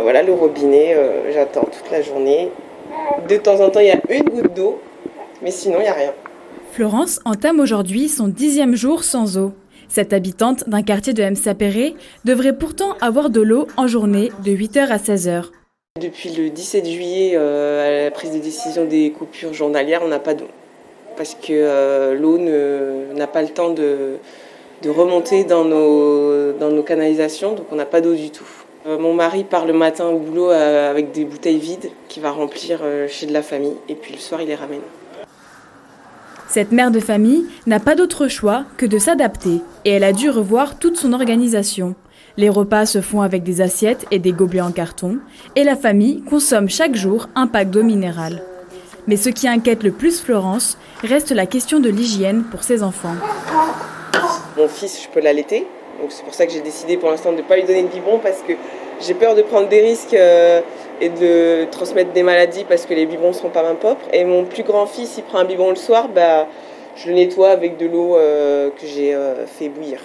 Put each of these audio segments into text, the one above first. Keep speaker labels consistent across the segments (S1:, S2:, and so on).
S1: voilà, le robinet, j'attends toute la journée. De temps en temps, il y a une goutte d'eau, mais sinon, il n'y a rien.
S2: Florence entame aujourd'hui son 10e jour sans eau. Cette habitante d'un quartier de M'Sapéré devrait pourtant avoir de l'eau en journée de 8h à 16h.
S1: Depuis le 17 juillet, à la prise de décision des coupures journalières, on n'a pas d'eau. Parce que l'eau n'a pas le temps de remonter dans nos canalisations, donc on n'a pas d'eau du tout. Mon mari part le matin au boulot avec des bouteilles vides qu'il va remplir chez de la famille, et puis le soir il les ramène.
S2: Cette mère de famille n'a pas d'autre choix que de s'adapter et elle a dû revoir toute son organisation. Les repas se font avec des assiettes et des gobelets en carton et la famille consomme chaque jour un pack d'eau minérale. Mais ce qui inquiète le plus Florence reste la question de l'hygiène pour ses enfants.
S1: Mon fils, je peux l'allaiter, donc c'est pour ça que j'ai décidé pour l'instant de ne pas lui donner de biberon parce que j'ai peur de prendre des risques et de transmettre des maladies parce que les biberons ne sont pas main propre. Et mon plus grand fils, il prend un biberon le soir, je le nettoie avec de l'eau que j'ai fait bouillir.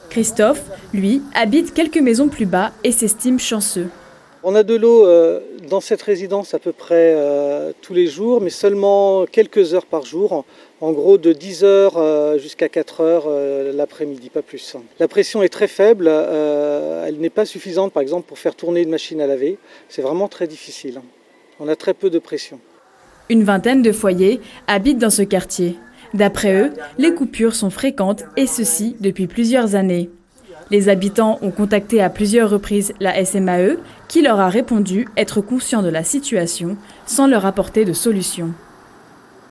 S2: Christophe, lui, habite quelques maisons plus bas et s'estime chanceux.
S3: On a de l'eau dans cette résidence à peu près tous les jours, mais seulement quelques heures par jour. En gros de 10h jusqu'à 4h l'après-midi, pas plus. La pression est très faible, elle n'est pas suffisante par exemple pour faire tourner une machine à laver. C'est vraiment très difficile. On a très peu de pression.
S2: Une vingtaine de foyers habitent dans ce quartier. D'après eux, les coupures sont fréquentes et ceci depuis plusieurs années. Les habitants ont contacté à plusieurs reprises la SMAE qui leur a répondu être conscient de la situation sans leur apporter de solution.